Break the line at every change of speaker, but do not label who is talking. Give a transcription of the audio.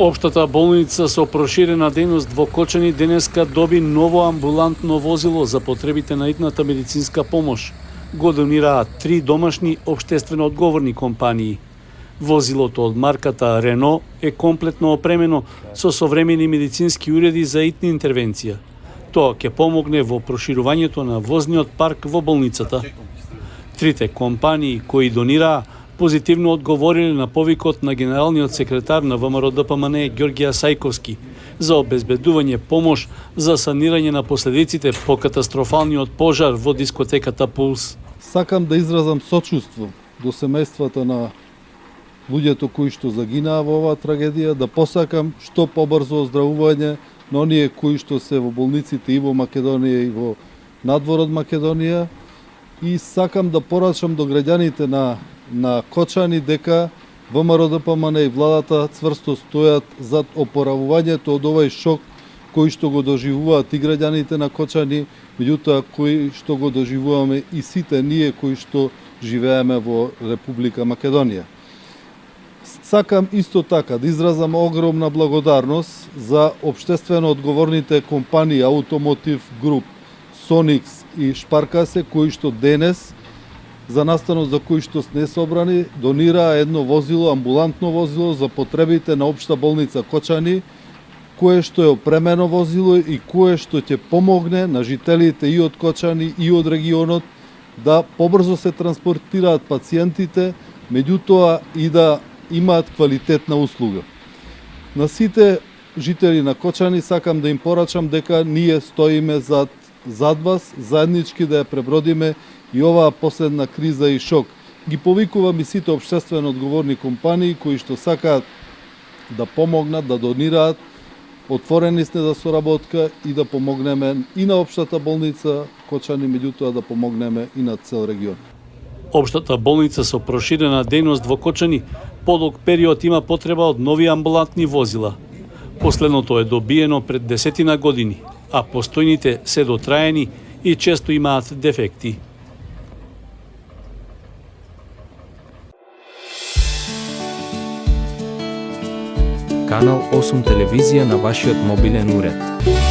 Општата болница со проширена дејност во Кочани денеска доби ново амбулантно возило за потребите на итната медицинска помош. Го донираат 3 домашни општествено одговорни компании. Возилото од марката Рено е комплетно опремено со современи медицински уреди за итна интервенција. Тоа ќе помогне во проширувањето на возниот парк во болницата. Трите компании кои донираа позитивно одговориле на повикот на генералниот секретар на ВМРО-ДПМН Ѓорѓија Сајковски за обезбедување помош за санирање на последиците по катастрофалниот пожар во дискотеката Пулс.
Сакам да изразам сочувство до семејствата на луѓето кои што загинаа во оваа трагедија, да посакам што побрзо оздравување на оние кои што се во болниците и во Македонија и во надвор од Македонија, и сакам да порачам до граѓаните на Кочани дека ВМРО-ДПМН и владата цврсто стојат зад опоравувањето од овој шок кој што го доживуваат и граѓаните на Кочани, меѓутоа кој што го доживуваме и сите ние кои што живееме во Република Македонија. Сакам исто така да изразам огромна благодарност за општествено одговорните компании Automotive Group, Sonix и Шпаркасе, кои што денес за настанот за кои што не собрани донираа едно возило, амбулантно возило за потребите на Општа болница Кочани, кое што е опремено возило и кое што ќе помогне на жителите и од Кочани и од регионот да побрзо се транспортираат пациентите, меѓутоа и да имаат квалитетна услуга. На сите жители на Кочани сакам да им порачам дека ние стоиме зад вас, заеднички да ја пребродиме и оваа последна криза и шок. Ги повикувам и сите општествено одговорни компании кои што сакаат да помогнат, да донираат, отворени сме за соработка и да помогнеме и на Општата болница Кочани, меѓутоа да помогнеме и на цел регион.
Општата болница со проширена дејност во Кочани подолг период има потреба од нови амбулантни возила. Последното е добиено пред 10 години, а постојните се дотраени и често имаат дефекти.
Канал 8 телевизија на вашиот мобилен уред.